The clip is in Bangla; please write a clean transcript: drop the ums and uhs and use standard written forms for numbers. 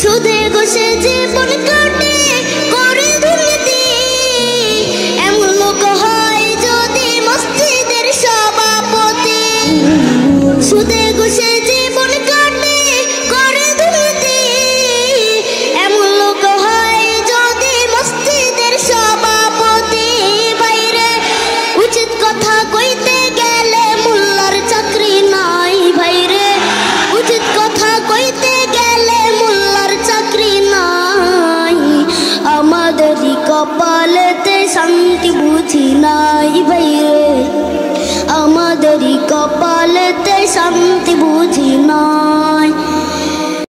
সুদে ঘুষে জীবন কাটে করে দুর্নীতি, এমন লোক হয় যদি মসজিদের সভাপতি। সুদে ঘুষে জীবন কাটে করে দুর্নীতি, এমন লোক হয় যদি মসজিদের সভাপতি। বাইরে উচিত কথা কইতে গেলে মোল্লার চাকরি নাই, ভাইরে উচিত কথা কইতে গেলে মোল্লার চাকরি নাই। আমাদেরই কপালেতে শান্তি বুঝি নাই ভাইরে, আমাদেরই কপালেতে শান্তি বুঝি না।